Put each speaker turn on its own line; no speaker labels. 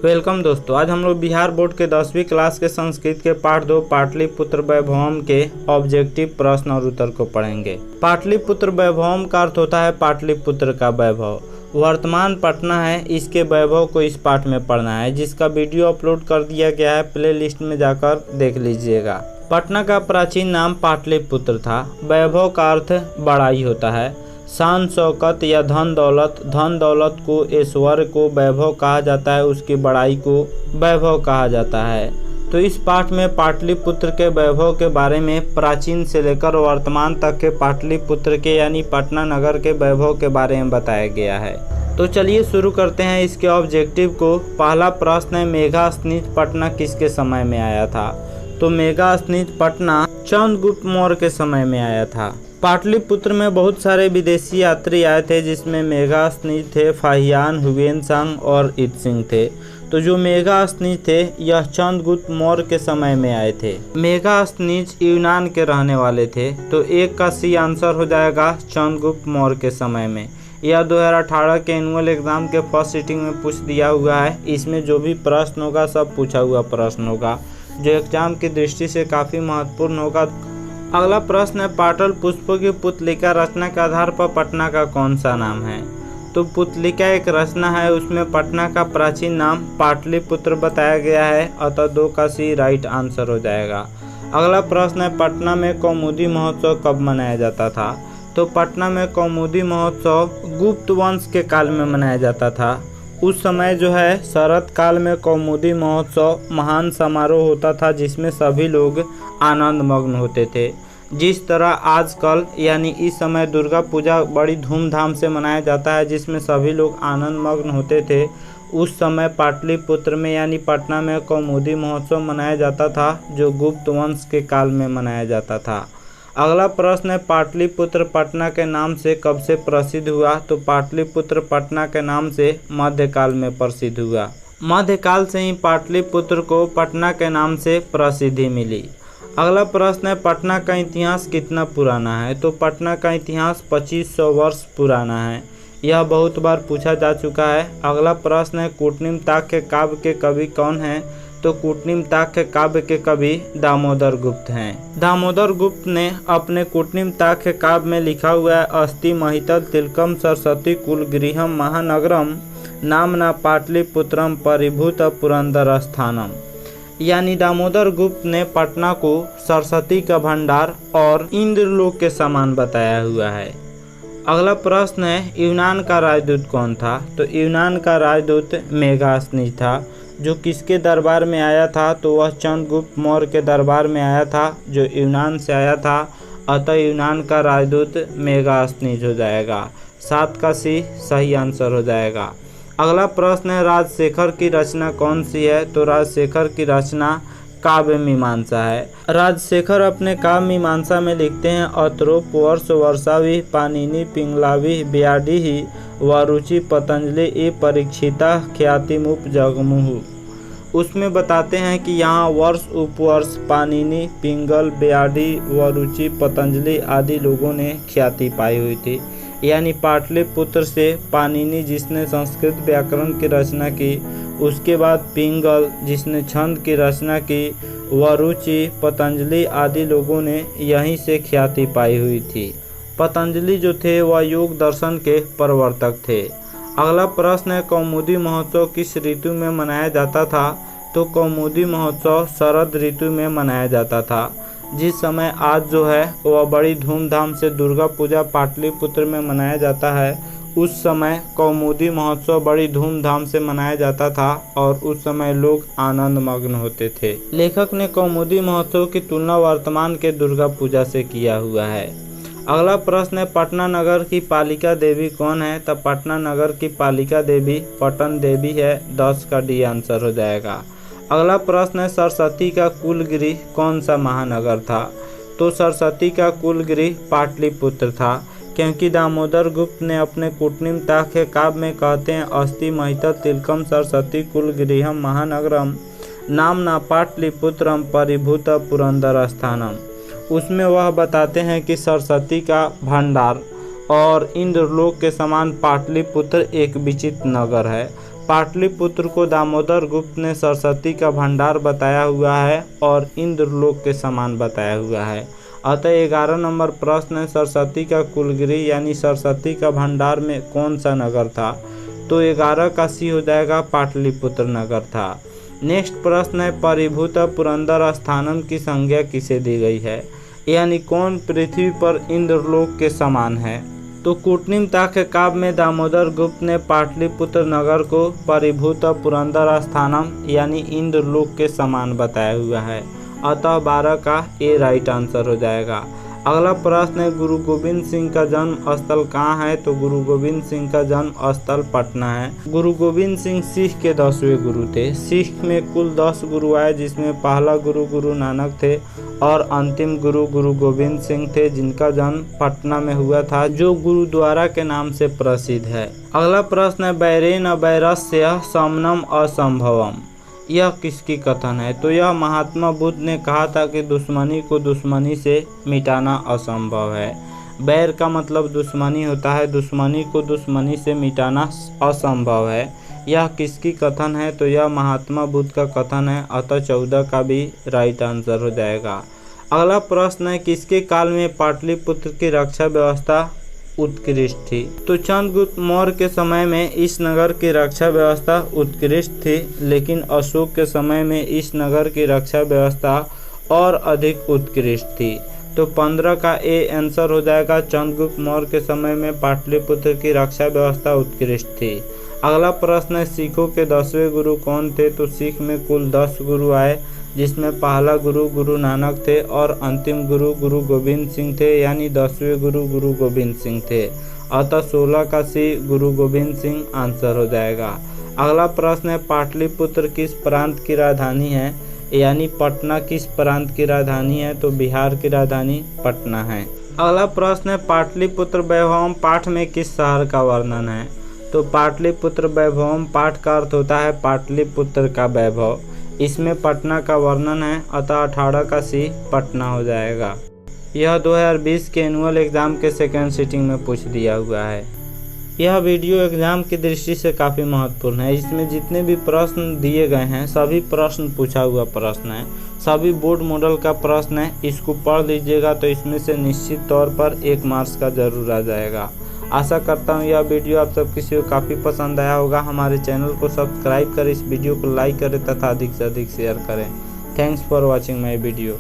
Welcome दोस्तों, आज हम लोग बिहार बोर्ड के 10वीं क्लास के संस्कृत के पाठ 2 पाटलिपुत्र वैभवम के ऑब्जेक्टिव प्रश्न और उत्तर को पढ़ेंगे। पाटलिपुत्र वैभवम का अर्थ होता है पाटलिपुत्र का वैभव। वर्तमान पटना है, इसके वैभव को इस पाठ में पढ़ना है, जिसका वीडियो अपलोड कर दिया गया है, प्ले लिस्ट में जाकर देख लीजिएगा। पटना का प्राचीन नाम पाटलिपुत्र था। वैभव का अर्थ बड़ाई होता है। शान शौकत या धन दौलत को, ऐश्वर्य को वैभव कहा जाता है, उसकी बड़ाई को वैभव कहा जाता है। तो इस पाठ में पाटलिपुत्र के वैभव के बारे में प्राचीन से लेकर वर्तमान तक के पाटलिपुत्र के यानी पटना नगर के वैभव के बारे में बताया गया है। तो चलिए शुरू करते हैं इसके ऑब्जेक्टिव को। पहला प्रश्न है, मेघास्निज पटना किसके समय में आया था? तो मेघास्निज पटना चंद्रगुप्त मौर्य के समय में आया था। पाटलिपुत्र में बहुत सारे विदेशी यात्री आए थे, जिसमें मेघास्निज थे, फाहियान, हुगेनसांग और इत्सिंग थे। तो जो मेघास्निज थे यह चंद्रगुप्त मौर्य के समय में आए थे। मेघास्निज यूनान के रहने वाले थे। तो एक का सी आंसर हो जाएगा चंद्रगुप्त मौर्य के समय में। यह 2018 के एनुअल एग्जाम के फर्स्ट सिटिंग में पूछ दिया हुआ है। इसमें जो भी प्रश्न होगा सब पूछा हुआ प्रश्न होगा, जो एग्जाम की दृष्टि से काफ़ी महत्वपूर्ण होगा। अगला प्रश्न है, पाटल पुष्पों की पुतलिका रचना के आधार पर पटना का कौन सा नाम है? तो पुतलिका एक रचना है, उसमें पटना का प्राचीन नाम पाटलिपुत्र बताया गया है, अतः 2 का सी राइट आंसर हो जाएगा। अगला प्रश्न है, पटना में कौमुदी महोत्सव कब मनाया जाता था? तो पटना में कौमुदी महोत्सव गुप्त वंश के काल में मनाया जाता था। उस समय जो है शरद काल में कौमुदी महोत्सव महान समारोह होता था, जिसमें सभी लोग आनंद मग्न होते थे। जिस तरह आजकल यानी इस समय दुर्गा पूजा बड़ी धूमधाम से मनाया जाता है, जिसमें सभी लोग आनंद मग्न होते थे, उस समय पाटलिपुत्र में यानी पटना में कौमुदी महोत्सव मनाया जाता था, जो गुप्त वंश के काल में मनाया जाता था। अगला प्रश्न है, पाटलिपुत्र पटना के नाम से कब से प्रसिद्ध हुआ? तो पाटलिपुत्र पटना के नाम से मध्यकाल में प्रसिद्ध हुआ। मध्यकाल से ही पाटलिपुत्र को पटना के नाम से प्रसिद्धि मिली। अगला प्रश्न है, पटना का इतिहास कितना पुराना है? तो पटना का इतिहास 2500 वर्ष पुराना है। यह बहुत बार पूछा जा चुका है। अगला प्रश्न है, कूटनिम्ताक्ष काव्य के कवि कौन हैं? तो कूटनिम्ताक्ष काव्य के कवि दामोदर गुप्त हैं। दामोदर गुप्त ने अपने कूटनिम्ताक्ष काव्य में लिखा हुआ है, अस्ति महितल तिलकम सरस्वती कुलगृहम महानगरम नामना पाटलिपुत्रम परिभूत पुरंदर स्थानम। यानी दामोदर गुप्त ने पटना को सरस्वती का भंडार और इंद्रलोक के समान बताया हुआ है। अगला प्रश्न है, यूनान का राजदूत कौन था? तो यूनान का राजदूत मेघास्निज था। जो किसके दरबार में आया था? तो वह चंद्रगुप्त मौर्य के दरबार में आया था, जो यूनान से आया था, अतः यूनान का राजदूत मेघास्निज हो जाएगा। 7 का सी सही आंसर हो जाएगा। अगला प्रश्न है, राजशेखर की रचना कौन सी है? तो राजशेखर की रचना काव्य मीमांसा है। राजशेखर अपने काव्य मीमांसा में लिखते हैं, अत्रोप वर्ष वर्षावि पाणिनि पिंगलावि ब्याडि वरुचि पतंजलि ए परीक्षिता ख्यातिमुप जगमुहु। उसमें बताते हैं कि यहाँ वर्ष उपवर्ष पाणिनि पिंगल ब्याडि वरुचि पतंजलि आदि लोगों ने ख्याति पाई हुई थी। यानी पाटलिपुत्र से पाणिनि जिसने संस्कृत व्याकरण की रचना की, उसके बाद पिंगल जिसने छंद की रचना की, वरुचि पतंजलि आदि लोगों ने यहीं से ख्याति पाई हुई थी। पतंजलि जो थे वह योग दर्शन के प्रवर्तक थे। अगला प्रश्न है, कौमुदी महोत्सव किस ऋतु में मनाया जाता था? तो कौमुदी महोत्सव शरद ऋतु में मनाया जाता था। जिस समय आज जो है वह बड़ी धूमधाम से दुर्गा पूजा पाटलिपुत्र में मनाया जाता है, उस समय कौमुदी महोत्सव बड़ी धूमधाम से मनाया जाता था और उस समय लोग आनंद मग्न होते थे। लेखक ने कौमुदी महोत्सव की तुलना वर्तमान के दुर्गा पूजा से किया हुआ है। अगला प्रश्न है, पटना नगर की पालिका देवी कौन है? तब पटना नगर की पालिका देवी पटन देवी है। 10 का डी आंसर हो जाएगा। अगला प्रश्न है, सरस्वती का कुलगृह कौन सा महानगर था? तो सरस्वती का कुलगृह पाटलिपुत्र था, क्योंकि दामोदर गुप्त ने अपने कूटनिम्ताक्ष काव्य में कहते हैं, अस्ति महितल तिलकम सरस्वती कुलगृहम महानगरम नामना पाटलिपुत्रम परिभूत पुरंदर स्थानम। उसमें वह बताते हैं कि सरस्वती का भंडार और इंद्रलोक के समान पाटलिपुत्र एक विचित्र नगर है। पाटलिपुत्र को दामोदर गुप्त ने सरस्वती का भंडार बताया हुआ है और इंद्रलोक के समान बताया हुआ है। अतः 11 नंबर प्रश्न है, सरस्वती का कुलगिरी यानी सरस्वती का भंडार में कौन सा नगर था? तो 11 का सी हो जाएगा, पाटलिपुत्र नगर था। नेक्स्ट प्रश्न है, परिभूत पुरंदर स्थानम की संज्ञा किसे दी गई है? यानी कौन पृथ्वी पर इंद्रलोक के समान है? तो कूटनिमिता के काव्य में दामोदर गुप्त ने पाटलिपुत्र नगर को परिभूत पुरंदर स्थानम यानी इंद्रलोक के समान बताया हुआ है। अतः 12 का ए राइट आंसर हो जाएगा। अगला प्रश्न है, गुरु गोविंद सिंह का जन्म स्थल कहाँ है? तो गुरु गोविंद सिंह का जन्म स्थल पटना है। गुरु गोविंद सिंह सिख के 10वें गुरु थे। सिख में कुल 10 गुरु आए, जिसमें पहला गुरु गुरु नानक थे और अंतिम गुरु गुरु गोविंद सिंह थे, जिनका जन्म पटना में हुआ था, जो गुरुद्वारा के नाम से प्रसिद्ध है। अगला प्रश्न है, बैरेन अबैरस्य समनम असंभवम, यह किसकी कथन है? तो यह महात्मा बुद्ध ने कहा था कि दुश्मनी को दुश्मनी से मिटाना असंभव है। बैर का मतलब दुश्मनी होता है, दुश्मनी को दुश्मनी से मिटाना असंभव है। यह किसकी कथन है? तो यह महात्मा बुद्ध का कथन है। अतः 14 का भी राइट आंसर हो जाएगा। अगला प्रश्न है, किसके काल में पाटलिपुत्र की रक्षा व्यवस्था उत्कृष्ट थी? तो चंद्रगुप्त मौर्य के समय में इस नगर की रक्षा व्यवस्था उत्कृष्ट थी, लेकिन अशोक के समय में इस नगर की रक्षा व्यवस्था और अधिक उत्कृष्ट थी। तो 15 का ए आंसर हो जाएगा। चंद्रगुप्त मौर्य के समय में पाटलिपुत्र की रक्षा व्यवस्था उत्कृष्ट थी। अगला प्रश्न है, सिखों के 10वें गुरु कौन थे? तो सिख में कुल 10 गुरु आए, जिसमें पहला गुरु गुरु नानक थे और अंतिम गुरु गुरु गोविंद सिंह थे, यानी 10वें गुरु गुरु गोविंद सिंह थे। अतः 16 का सी गुरु गोविंद सिंह आंसर हो जाएगा। अगला प्रश्न है, पाटलिपुत्र किस प्रांत की राजधानी है? यानी पटना किस प्रांत की राजधानी है? तो बिहार की राजधानी पटना है। अगला प्रश्न है, पाटलिपुत्र वैभवम पाठ में किस शहर का वर्णन है? तो पाटलिपुत्र वैभवम पाठ का अर्थ होता है पाटलिपुत्र का वैभव। इसमें पटना का वर्णन है। अतः 18 का सी पटना हो जाएगा। यह 2020 के एनुअल एग्ज़ाम के सेकेंड सिटिंग में पूछ दिया हुआ है। यह वीडियो एग्ज़ाम की दृष्टि से काफ़ी महत्वपूर्ण है। इसमें जितने भी प्रश्न दिए गए हैं सभी प्रश्न पूछा हुआ प्रश्न है, सभी बोर्ड मॉडल का प्रश्न है। इसको पढ़ लीजिएगा तो इसमें से निश्चित तौर पर 1 मार्क्स का जरूर आ जाएगा। आशा करता हूँ यह वीडियो आप सब किसी को काफ़ी पसंद आया होगा। हमारे चैनल को सब्सक्राइब करें, इस वीडियो को लाइक करें तथा अधिक से अधिक शेयर करें। Thanks for watching my video.